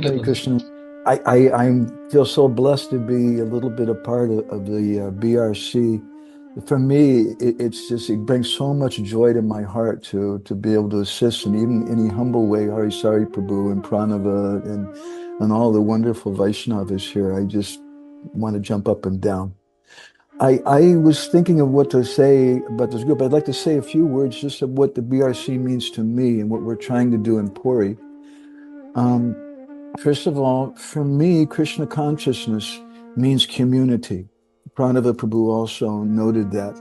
Hare Krishna. I feel so blessed to be a little bit a part of the BRC. For me, it brings so much joy to my heart to be able to assist in even any humble way. Harisari Prabhu and Pranava and all the wonderful Vaishnavas here. I just want to jump up and down. I was thinking of what to say about this group. I'd like to say a few words just of what the BRC means to me and what we're trying to do in Puri. Um, First of all, for me, Krishna consciousness means community. Pranava Prabhu also noted that.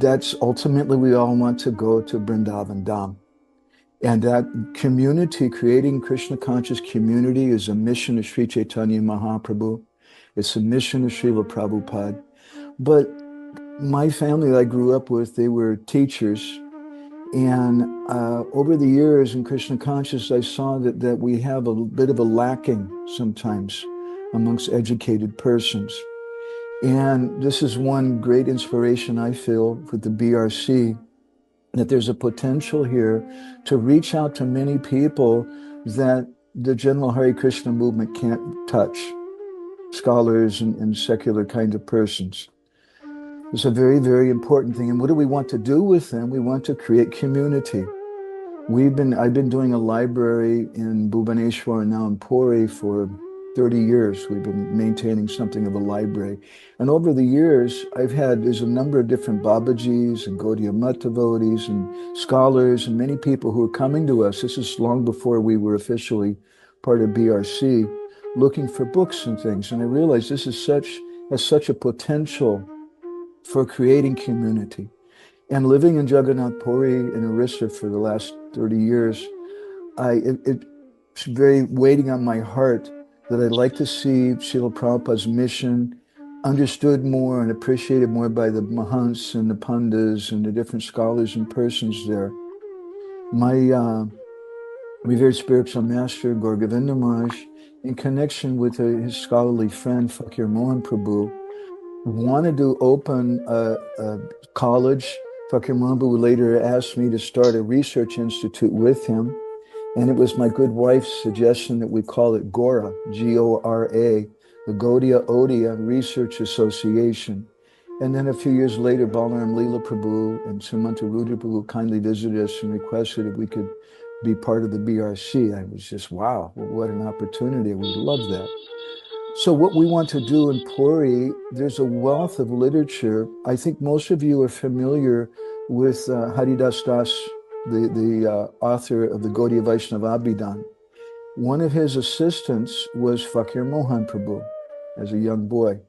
That's ultimately we all want to go to Vrindavan Dham. And that community, creating Krishna conscious community, is a mission of Sri Chaitanya Mahaprabhu. It's a mission of Srila Prabhupada. But my family that I grew up with, they were teachers. And over the years in Krishna consciousness, I saw that we have a bit of a lacking sometimes amongst educated persons. And this is one great inspiration I feel with the BRC, that there's a potential here to reach out to many people that the general Hare Krishna movement can't touch, scholars and secular kind of persons. It's a very, very important thing. And what do we want to do with them? We want to create community. I've been doing a library in Bhubaneswar and now in Puri for 30 years. We've been maintaining something of a library. And over the years, there's a number of different Babajis and Gaudiya Math devotees and scholars and many people who are coming to us. This is long before we were officially part of BRC, looking for books and things. And I realized this has such a potential for creating community. And living in Jagannath Puri in Orissa for the last 30 years, it's very weighting on my heart that I'd like to see Srila Prabhupada's mission understood more and appreciated more by the Mahants and the Pandas and the different scholars and persons there. My revered spiritual master, Gaur Govinda Maharaj, in connection with his scholarly friend, Fakir Mohan Prabhu, wanted to open a college. Fakir Prabhu later asked me to start a research institute with him. And it was my good wife's suggestion that we call it GORA, G-O-R-A, the Gaudiya Odia Research Association. And then a few years later, Balaram Leela Prabhu and Sumanta Rudra Prabhu kindly visited us and requested if we could be part of the BRC. I was just, wow, what an opportunity. We love that. So what we want to do in Puri, there's a wealth of literature. I think most of you are familiar with Haridas Das, the author of the Gaudiya Vaishnava Abhidan. One of his assistants was Fakir Mohan Prabhu as a young boy.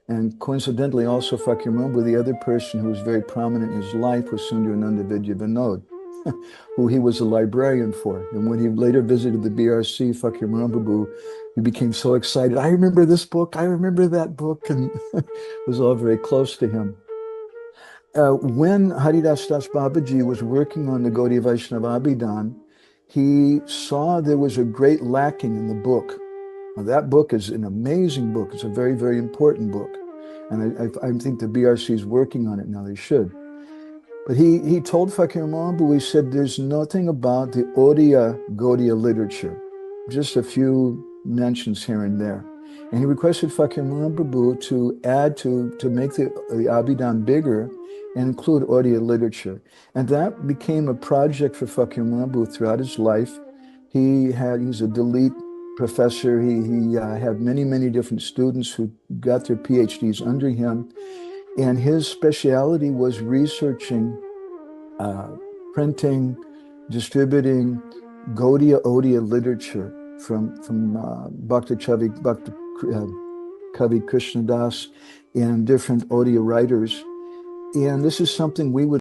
And coincidentally, also Fakir Mohan, the other person who was very prominent in his life was Sundarananda Vidya Vinod, who he was a librarian for. And when he later visited the BRC, Fakir Prabhu, he became so excited. I remember this book. I remember that book. And it was all very close to him. When Haridas Das Babaji was working on the Gaudiya Vaishnava Abhidan, he saw there was a great lacking in the book. Now, that book is an amazing book. It's a very, very important book. And I think the BRC is working on it now. They should. But he told Fakir Mahaprabhu, he said, there's nothing about the Odia Gaudiya literature, just a few mentions here and there. And he requested Fakir Mahaprabhu to add to make the Abhidan bigger and include Odia literature. And that became a project for Fakir Mahaprabhu throughout his life. He's a Dalit professor. He had many, many different students who got their PhDs under him. And his specialty was researching, printing, distributing Gaudiya Odia literature from Bhakti Kavi Krishnadas and different Odia writers. And this is something we would